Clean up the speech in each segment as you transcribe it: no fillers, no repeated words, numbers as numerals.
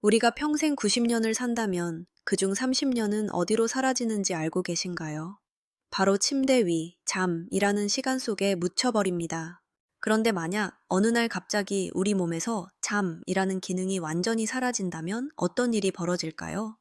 우리가 평생 90년을 산다면 그중 30년은 어디로 사라지는지 알고 계신가요? 바로 침대 위, 잠이라는 시간 속에 묻혀버립니다. 그런데 만약 어느 날 갑자기 우리 몸에서 잠이라는 기능이 완전히 사라진다면 어떤 일이 벌어질까요?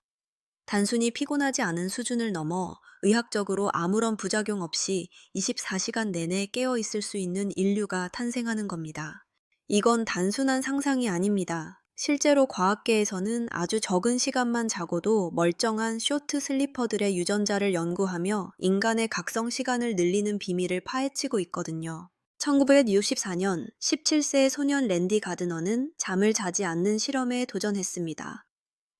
단순히 피곤하지 않은 수준을 넘어 의학적으로 아무런 부작용 없이 24시간 내내 깨어 있을 수 있는 인류가 탄생하는 겁니다. 이건 단순한 상상이 아닙니다. 실제로 과학계에서는 아주 적은 시간만 자고도 멀쩡한 쇼트 슬리퍼들의 유전자를 연구하며 인간의 각성 시간을 늘리는 비밀을 파헤치고 있거든요. 1964년 17세 소년 랜디 가드너는 잠을 자지 않는 실험에 도전했습니다.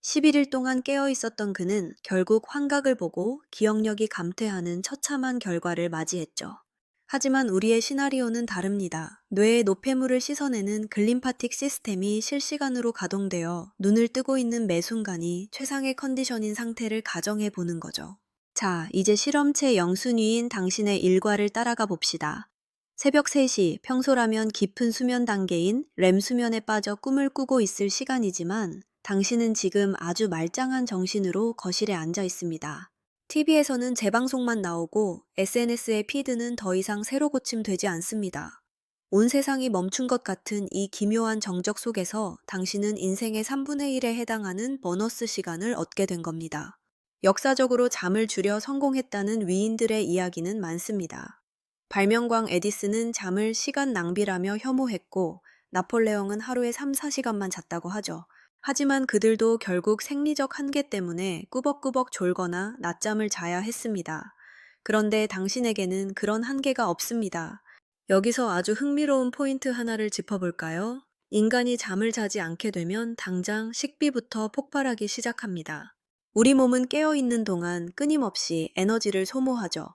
11일 동안 깨어 있었던 그는 결국 환각을 보고 기억력이 감퇴하는 처참한 결과를 맞이했죠. 하지만 우리의 시나리오는 다릅니다. 뇌의 노폐물을 씻어내는 글림파틱 시스템이 실시간으로 가동되어 눈을 뜨고 있는 매 순간이 최상의 컨디션인 상태를 가정해 보는 거죠. 자, 이제 실험체 영순위인 당신의 일과를 따라가 봅시다. 새벽 3시, 평소라면 깊은 수면 단계인 렘 수면에 빠져 꿈을 꾸고 있을 시간이지만 당신은 지금 아주 말짱한 정신으로 거실에 앉아 있습니다. TV에서는 재방송만 나오고 SNS의 피드는 더 이상 새로 고침되지 않습니다. 온 세상이 멈춘 것 같은 이 기묘한 정적 속에서 당신은 인생의 3분의 1에 해당하는 보너스 시간을 얻게 된 겁니다. 역사적으로 잠을 줄여 성공했다는 위인들의 이야기는 많습니다. 발명광 에디슨은 잠을 시간 낭비라며 혐오했고 나폴레옹은 하루에 3, 4시간만 잤다고 하죠. 하지만 그들도 결국 생리적 한계 때문에 꾸벅꾸벅 졸거나 낮잠을 자야 했습니다. 그런데 당신에게는 그런 한계가 없습니다. 여기서 아주 흥미로운 포인트 하나를 짚어볼까요? 인간이 잠을 자지 않게 되면 당장 식비부터 폭발하기 시작합니다. 우리 몸은 깨어있는 동안 끊임없이 에너지를 소모하죠.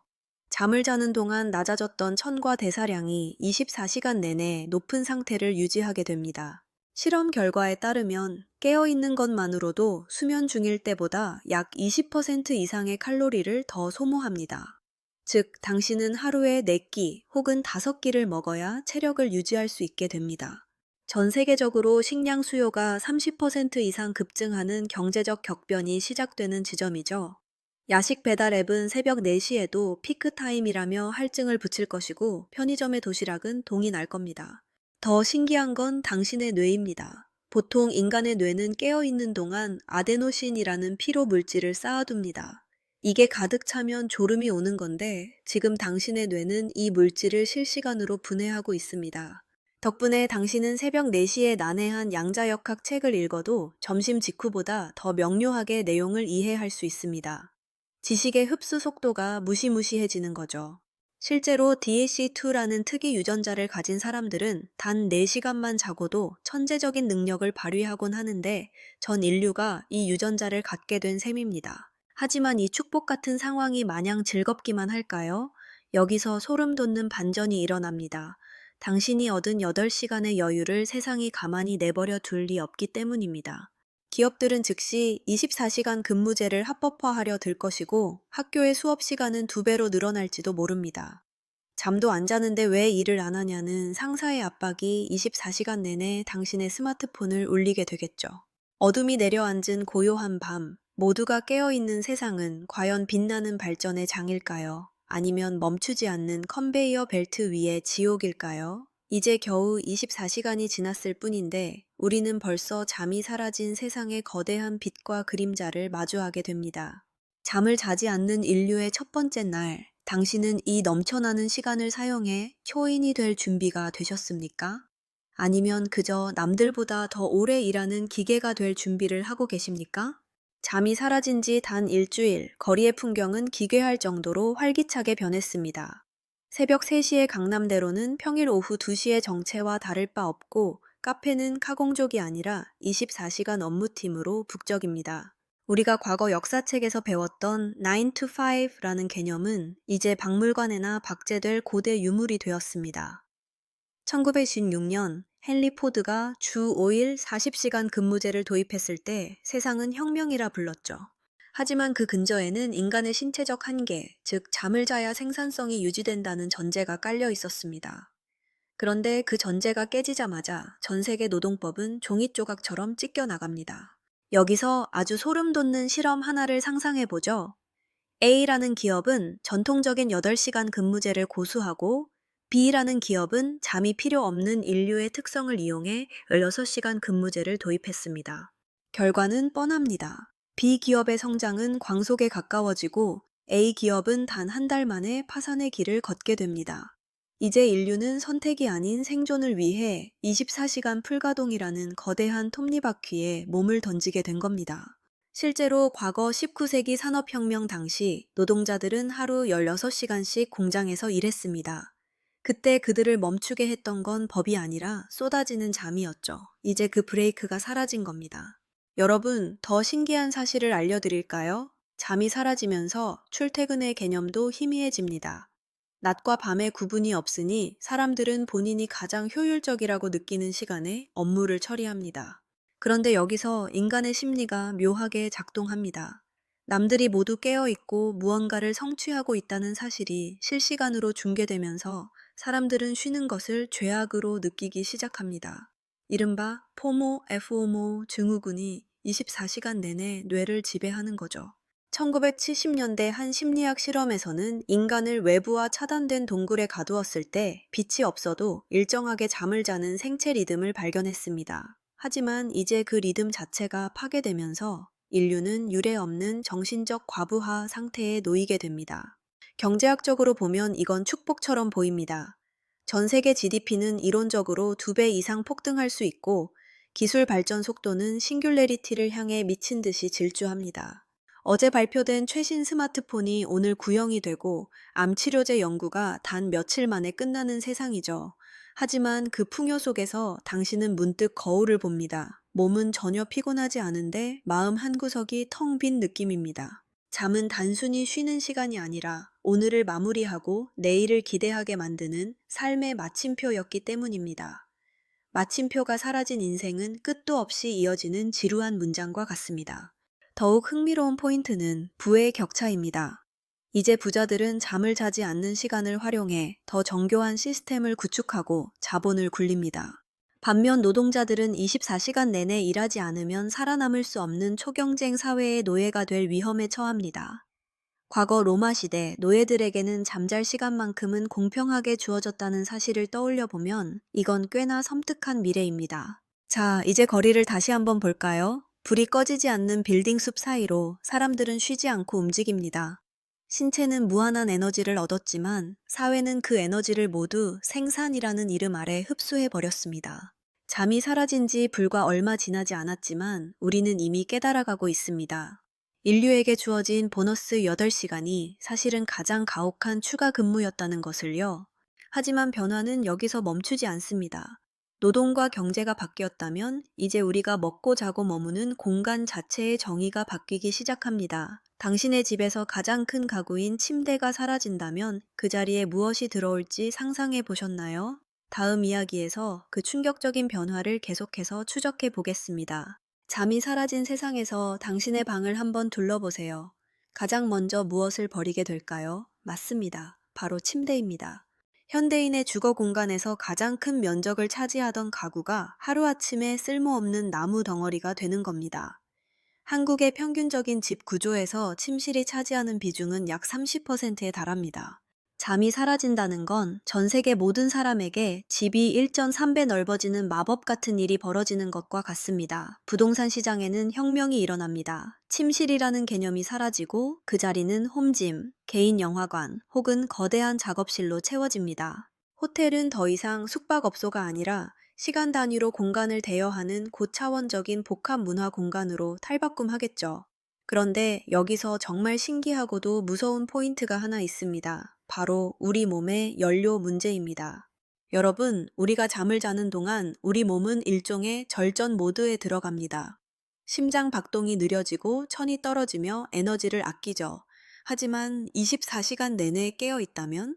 잠을 자는 동안 낮아졌던 천과 대사량이 24시간 내내 높은 상태를 유지하게 됩니다. 실험 결과에 따르면 깨어있는 것만으로도 수면 중일 때보다 약 20% 이상의 칼로리를 더 소모합니다. 즉, 당신은 하루에 4끼 혹은 5끼를 먹어야 체력을 유지할 수 있게 됩니다. 전 세계적으로 식량 수요가 30% 이상 급증하는 경제적 격변이 시작되는 지점이죠. 야식 배달 앱은 새벽 4시에도 피크타임이라며 할증을 붙일 것이고 편의점의 도시락은 동이 날 겁니다. 더 신기한 건 당신의 뇌입니다. 보통 인간의 뇌는 깨어있는 동안 아데노신이라는 피로 물질을 쌓아둡니다. 이게 가득 차면 졸음이 오는 건데 지금 당신의 뇌는 이 물질을 실시간으로 분해하고 있습니다. 덕분에 당신은 새벽 4시에 난해한 양자역학 책을 읽어도 점심 직후보다 더 명료하게 내용을 이해할 수 있습니다. 지식의 흡수 속도가 무시무시해지는 거죠. 실제로 DHC2라는 특이 유전자를 가진 사람들은 단 4시간만 자고도 천재적인 능력을 발휘하곤 하는데 전 인류가 이 유전자를 갖게 된 셈입니다. 하지만 이 축복 같은 상황이 마냥 즐겁기만 할까요? 여기서 소름 돋는 반전이 일어납니다. 당신이 얻은 8시간의 여유를 세상이 가만히 내버려 둘 리 없기 때문입니다. 기업들은 즉시 24시간 근무제를 합법화하려 들 것이고 학교의 수업 시간은 2배로 늘어날지도 모릅니다. 잠도 안 자는데 왜 일을 안 하냐는 상사의 압박이 24시간 내내 당신의 스마트폰을 울리게 되겠죠. 어둠이 내려앉은 고요한 밤, 모두가 깨어있는 세상은 과연 빛나는 발전의 장일까요? 아니면 멈추지 않는 컨베이어 벨트 위의 지옥일까요? 이제 겨우 24시간이 지났을 뿐인데 우리는 벌써 잠이 사라진 세상의 거대한 빛과 그림자를 마주하게 됩니다. 잠을 자지 않는 인류의 첫 번째 날, 당신은 이 넘쳐나는 시간을 사용해 초인이 될 준비가 되셨습니까? 아니면 그저 남들보다 더 오래 일하는 기계가 될 준비를 하고 계십니까? 잠이 사라진 지 단 일주일, 거리의 풍경은 기괴할 정도로 활기차게 변했습니다. 새벽 3시의 강남대로는 평일 오후 2시의 정체와 다를 바 없고 카페는 카공족이 아니라 24시간 업무팀으로 북적입니다. 우리가 과거 역사책에서 배웠던 9 to 5라는 개념은 이제 박물관에나 박제될 고대 유물이 되었습니다. 1916년 헨리 포드가 주 5일 40시간 근무제를 도입했을 때 세상은 혁명이라 불렀죠. 하지만 그 근저에는 인간의 신체적 한계, 즉 잠을 자야 생산성이 유지된다는 전제가 깔려 있었습니다. 그런데 그 전제가 깨지자마자 전 세계 노동법은 종잇 조각처럼 찢겨 나갑니다. 여기서 아주 소름 돋는 실험 하나를 상상해 보죠. A라는 기업은 전통적인 8시간 근무제를 고수하고 B라는 기업은 잠이 필요 없는 인류의 특성을 이용해 16시간 근무제를 도입했습니다. 결과는 뻔합니다. B 기업의 성장은 광속에 가까워지고 A 기업은 단 한 달 만에 파산의 길을 걷게 됩니다. 이제 인류는 선택이 아닌 생존을 위해 24시간 풀가동이라는 거대한 톱니바퀴에 몸을 던지게 된 겁니다. 실제로 과거 19세기 산업혁명 당시 노동자들은 하루 16시간씩 공장에서 일했습니다. 그때 그들을 멈추게 했던 건 법이 아니라 쏟아지는 잠이었죠. 이제 그 브레이크가 사라진 겁니다. 여러분, 더 신기한 사실을 알려드릴까요? 잠이 사라지면서 출퇴근의 개념도 희미해집니다. 낮과 밤의 구분이 없으니 사람들은 본인이 가장 효율적이라고 느끼는 시간에 업무를 처리합니다. 그런데 여기서 인간의 심리가 묘하게 작동합니다. 남들이 모두 깨어 있고 무언가를 성취하고 있다는 사실이 실시간으로 중계되면서 사람들은 쉬는 것을 죄악으로 느끼기 시작합니다. 이른바 포모, FOMO 증후군이 24시간 내내 뇌를 지배하는 거죠. 1970년대 한 심리학 실험에서는 인간을 외부와 차단된 동굴에 가두었을 때 빛이 없어도 일정하게 잠을 자는 생체 리듬을 발견했습니다. 하지만 이제 그 리듬 자체가 파괴되면서 인류는 유례 없는 정신적 과부하 상태에 놓이게 됩니다. 경제학적으로 보면 이건 축복처럼 보입니다. 전 세계 GDP는 이론적으로 2배 이상 폭등할 수 있고 기술 발전 속도는 싱귤레리티를 향해 미친 듯이 질주합니다. 어제 발표된 최신 스마트폰이 오늘 구형이 되고 암 치료제 연구가 단 며칠 만에 끝나는 세상이죠. 하지만 그 풍요 속에서 당신은 문득 거울을 봅니다. 몸은 전혀 피곤하지 않은데 마음 한구석이 텅 빈 느낌입니다. 잠은 단순히 쉬는 시간이 아니라 오늘을 마무리하고 내일을 기대하게 만드는 삶의 마침표였기 때문입니다. 마침표가 사라진 인생은 끝도 없이 이어지는 지루한 문장과 같습니다. 더욱 흥미로운 포인트는 부의 격차입니다. 이제 부자들은 잠을 자지 않는 시간을 활용해 더 정교한 시스템을 구축하고 자본을 굴립니다. 반면 노동자들은 24시간 내내 일하지 않으면 살아남을 수 없는 초경쟁 사회의 노예가 될 위험에 처합니다. 과거 로마 시대 노예들에게는 잠잘 시간만큼은 공평하게 주어졌다는 사실을 떠올려 보면 이건 꽤나 섬뜩한 미래입니다. 자, 이제 거리를 다시 한번 볼까요? 불이 꺼지지 않는 빌딩 숲 사이로 사람들은 쉬지 않고 움직입니다. 신체는 무한한 에너지를 얻었지만 사회는 그 에너지를 모두 생산이라는 이름 아래 흡수해 버렸습니다. 잠이 사라진 지 불과 얼마 지나지 않았지만 우리는 이미 깨달아가고 있습니다. 인류에게 주어진 보너스 8시간이 사실은 가장 가혹한 추가 근무였다는 것을요. 하지만 변화는 여기서 멈추지 않습니다. 노동과 경제가 바뀌었다면 이제 우리가 먹고 자고 머무는 공간 자체의 정의가 바뀌기 시작합니다. 당신의 집에서 가장 큰 가구인 침대가 사라진다면 그 자리에 무엇이 들어올지 상상해 보셨나요? 다음 이야기에서 그 충격적인 변화를 계속해서 추적해 보겠습니다. 잠이 사라진 세상에서 당신의 방을 한번 둘러보세요. 가장 먼저 무엇을 버리게 될까요? 맞습니다. 바로 침대입니다. 현대인의 주거 공간에서 가장 큰 면적을 차지하던 가구가 하루아침에 쓸모없는 나무 덩어리가 되는 겁니다. 한국의 평균적인 집 구조에서 침실이 차지하는 비중은 약 30%에 달합니다. 잠이 사라진다는 건 전 세계 모든 사람에게 집이 1.3배 넓어지는 마법 같은 일이 벌어지는 것과 같습니다. 부동산 시장에는 혁명이 일어납니다. 침실이라는 개념이 사라지고 그 자리는 홈짐, 개인 영화관 혹은 거대한 작업실로 채워집니다. 호텔은 더 이상 숙박업소가 아니라 시간 단위로 공간을 대여하는 고차원적인 복합 문화 공간으로 탈바꿈하겠죠. 그런데 여기서 정말 신기하고도 무서운 포인트가 하나 있습니다. 바로 우리 몸의 연료 문제입니다. 여러분, 우리가 잠을 자는 동안 우리 몸은 일종의 절전 모드에 들어갑니다. 심장 박동이 느려지고 천이 떨어지며 에너지를 아끼죠. 하지만 24시간 내내 깨어 있다면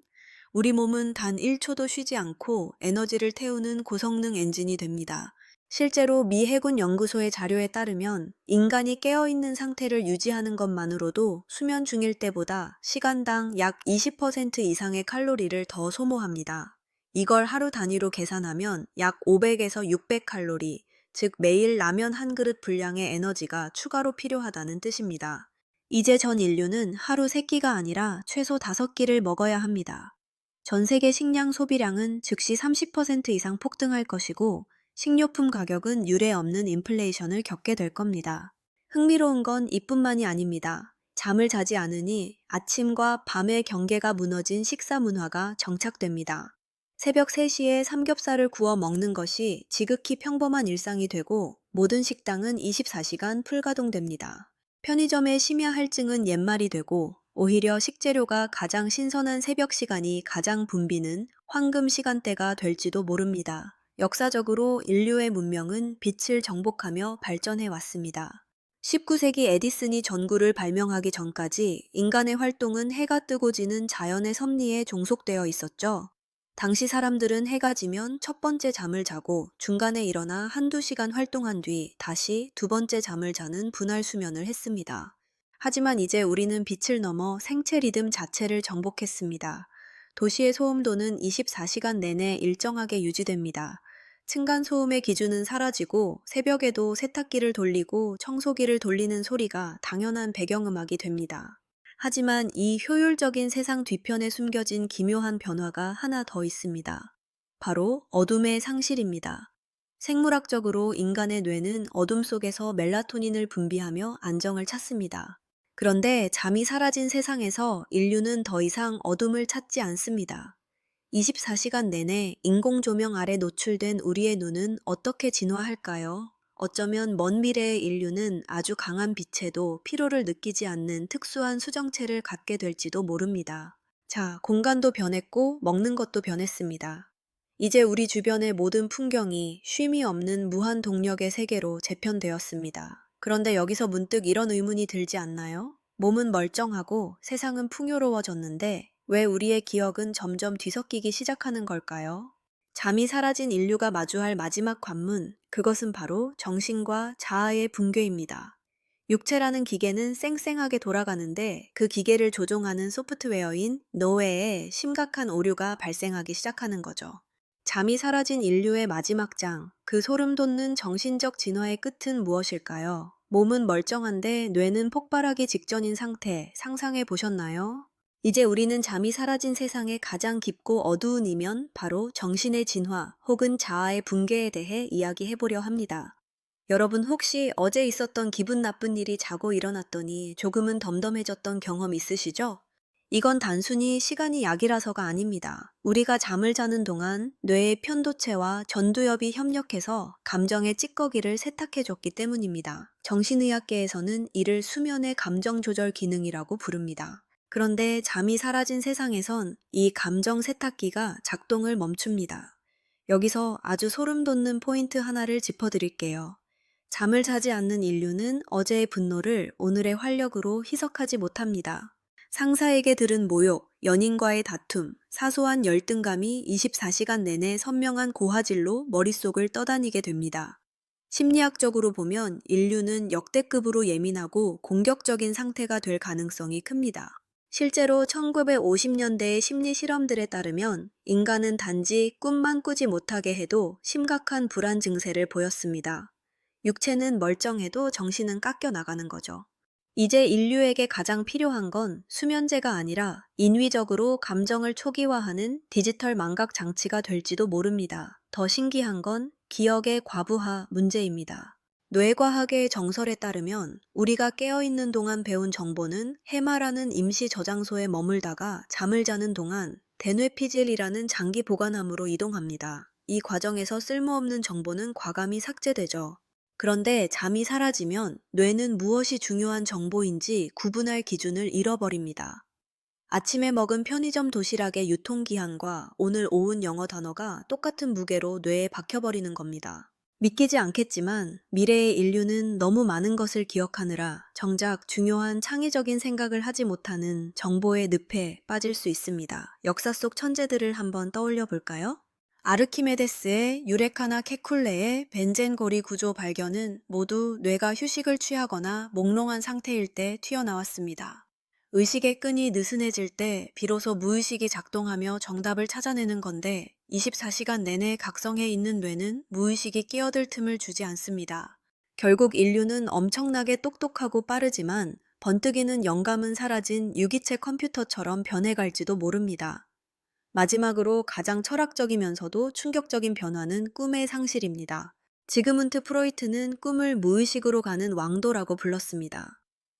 우리 몸은 단 1초도 쉬지 않고 에너지를 태우는 고성능 엔진이 됩니다. 실제로 미 해군 연구소의 자료에 따르면 인간이 깨어있는 상태를 유지하는 것만으로도 수면 중일 때보다 시간당 약 20% 이상의 칼로리를 더 소모합니다. 이걸 하루 단위로 계산하면 약 500에서 600칼로리, 즉 매일 라면 한 그릇 분량의 에너지가 추가로 필요하다는 뜻입니다. 이제 전 인류는 하루 3끼가 아니라 최소 5끼를 먹어야 합니다. 전 세계 식량 소비량은 즉시 30% 이상 폭등할 것이고 식료품 가격은 유례 없는 인플레이션을 겪게 될 겁니다. 흥미로운 건 이뿐만이 아닙니다. 잠을 자지 않으니 아침과 밤의 경계가 무너진 식사 문화가 정착됩니다. 새벽 3시에 삼겹살을 구워 먹는 것이 지극히 평범한 일상이 되고 모든 식당은 24시간 풀가동됩니다. 편의점의 심야 할증은 옛말이 되고 오히려 식재료가 가장 신선한 새벽 시간이 가장 붐비는 황금 시간대가 될지도 모릅니다. 역사적으로 인류의 문명은 빛을 정복하며 발전해 왔습니다. 19세기 에디슨이 전구를 발명하기 전까지 인간의 활동은 해가 뜨고 지는 자연의 섭리에 종속되어 있었죠. 당시 사람들은 해가 지면 첫 번째 잠을 자고 중간에 일어나 한두 시간 활동한 뒤 다시 두 번째 잠을 자는 분할 수면을 했습니다. 하지만 이제 우리는 빛을 넘어 생체 리듬 자체를 정복했습니다. 도시의 소음도는 24시간 내내 일정하게 유지됩니다. 층간소음의 기준은 사라지고 새벽에도 세탁기를 돌리고 청소기를 돌리는 소리가 당연한 배경음악이 됩니다. 하지만 이 효율적인 세상 뒤편에 숨겨진 기묘한 변화가 하나 더 있습니다. 바로 어둠의 상실입니다. 생물학적으로 인간의 뇌는 어둠 속에서 멜라토닌을 분비하며 안정을 찾습니다. 그런데 잠이 사라진 세상에서 인류는 더 이상 어둠을 찾지 않습니다. 24시간 내내 인공 조명 아래 노출된 우리의 눈은 어떻게 진화할까요? 어쩌면 먼 미래의 인류는 아주 강한 빛에도 피로를 느끼지 않는 특수한 수정체를 갖게 될지도 모릅니다. 자, 공간도 변했고 먹는 것도 변했습니다. 이제 우리 주변의 모든 풍경이 쉼이 없는 무한 동력의 세계로 재편되었습니다. 그런데 여기서 문득 이런 의문이 들지 않나요? 몸은 멀쩡하고 세상은 풍요로워졌는데 왜 우리의 기억은 점점 뒤섞이기 시작하는 걸까요? 잠이 사라진 인류가 마주할 마지막 관문, 그것은 바로 정신과 자아의 붕괴입니다. 육체라는 기계는 쌩쌩하게 돌아가는데 그 기계를 조종하는 소프트웨어인 노예에 심각한 오류가 발생하기 시작하는 거죠. 잠이 사라진 인류의 마지막 장, 그 소름 돋는 정신적 진화의 끝은 무엇일까요? 몸은 멀쩡한데 뇌는 폭발하기 직전인 상태, 상상해 보셨나요? 이제 우리는 잠이 사라진 세상의 가장 깊고 어두운 이면, 바로 정신의 진화 혹은 자아의 붕괴에 대해 이야기해 보려 합니다. 여러분 혹시 어제 있었던 기분 나쁜 일이 자고 일어났더니 조금은 덤덤해졌던 경험 있으시죠? 이건 단순히 시간이 약이라서가 아닙니다. 우리가 잠을 자는 동안 뇌의 편도체와 전두엽이 협력해서 감정의 찌꺼기를 세탁해줬기 때문입니다. 정신의학계에서는 이를 수면의 감정 조절 기능이라고 부릅니다. 그런데 잠이 사라진 세상에선 이 감정 세탁기가 작동을 멈춥니다. 여기서 아주 소름 돋는 포인트 하나를 짚어드릴게요. 잠을 자지 않는 인류는 어제의 분노를 오늘의 활력으로 희석하지 못합니다. 상사에게 들은 모욕, 연인과의 다툼, 사소한 열등감이 24시간 내내 선명한 고화질로 머릿속을 떠다니게 됩니다. 심리학적으로 보면 인류는 역대급으로 예민하고 공격적인 상태가 될 가능성이 큽니다. 실제로 1950년대의 심리 실험들에 따르면 인간은 단지 꿈만 꾸지 못하게 해도 심각한 불안 증세를 보였습니다. 육체는 멀쩡해도 정신은 깎여 나가는 거죠. 이제 인류에게 가장 필요한 건 수면제가 아니라 인위적으로 감정을 초기화하는 디지털 망각 장치가 될지도 모릅니다. 더 신기한 건 기억의 과부하 문제입니다. 뇌과학의 정설에 따르면 우리가 깨어있는 동안 배운 정보는 해마라는 임시 저장소에 머물다가 잠을 자는 동안 대뇌피질이라는 장기 보관함으로 이동합니다. 이 과정에서 쓸모없는 정보는 과감히 삭제되죠. 그런데 잠이 사라지면 뇌는 무엇이 중요한 정보인지 구분할 기준을 잃어버립니다. 아침에 먹은 편의점 도시락의 유통기한과 오늘 오은 영어 단어가 똑같은 무게로 뇌에 박혀버리는 겁니다. 믿기지 않겠지만 미래의 인류는 너무 많은 것을 기억하느라 정작 중요한 창의적인 생각을 하지 못하는 정보의 늪에 빠질 수 있습니다. 역사 속 천재들을 한번 떠올려 볼까요? 아르키메데스의 유레카나 케쿨레의 벤젠고리 구조 발견은 모두 뇌가 휴식을 취하거나 몽롱한 상태일 때 튀어나왔습니다. 의식의 끈이 느슨해질 때 비로소 무의식이 작동하며 정답을 찾아내는 건데 24시간 내내 각성해 있는 뇌는 무의식이 끼어들 틈을 주지 않습니다. 결국 인류는 엄청나게 똑똑하고 빠르지만 번뜩이는 영감은 사라진 유기체 컴퓨터처럼 변해갈지도 모릅니다. 마지막으로 가장 철학적이면서도 충격적인 변화는 꿈의 상실입니다. 지그문트 프로이트는 꿈을 무의식으로 가는 왕도라고 불렀습니다.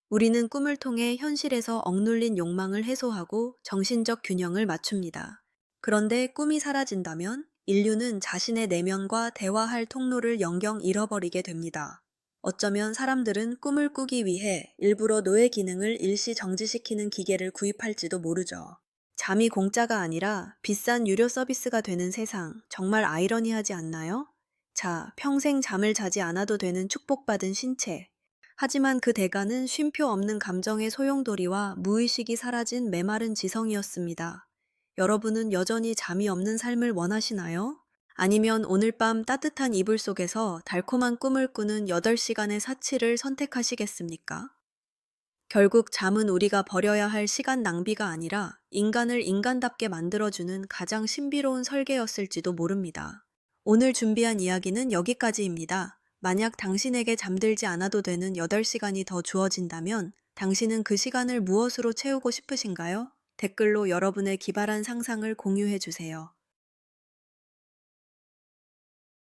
우리는 꿈을 통해 현실에서 억눌린 욕망을 해소하고 정신적 균형을 맞춥니다. 그런데 꿈이 사라진다면 인류는 자신의 내면과 대화할 통로를 영영 잃어버리게 됩니다. 어쩌면 사람들은 꿈을 꾸기 위해 일부러 뇌의 기능을 일시 정지시키는 기계를 구입할지도 모르죠. 잠이 공짜가 아니라 비싼 유료 서비스가 되는 세상, 정말 아이러니하지 않나요? 자, 평생 잠을 자지 않아도 되는 축복받은 신체. 하지만 그 대가는 쉼표 없는 감정의 소용돌이와 무의식이 사라진 메마른 지성이었습니다. 여러분은 여전히 잠이 없는 삶을 원하시나요? 아니면 오늘 밤 따뜻한 이불 속에서 달콤한 꿈을 꾸는 8시간의 사치를 선택하시겠습니까? 결국 잠은 우리가 버려야 할 시간 낭비가 아니라 인간을 인간답게 만들어주는 가장 신비로운 설계였을지도 모릅니다. 오늘 준비한 이야기는 여기까지입니다. 만약 당신에게 잠들지 않아도 되는 8시간이 더 주어진다면 당신은 그 시간을 무엇으로 채우고 싶으신가요? 댓글로 여러분의 기발한 상상을 공유해 주세요.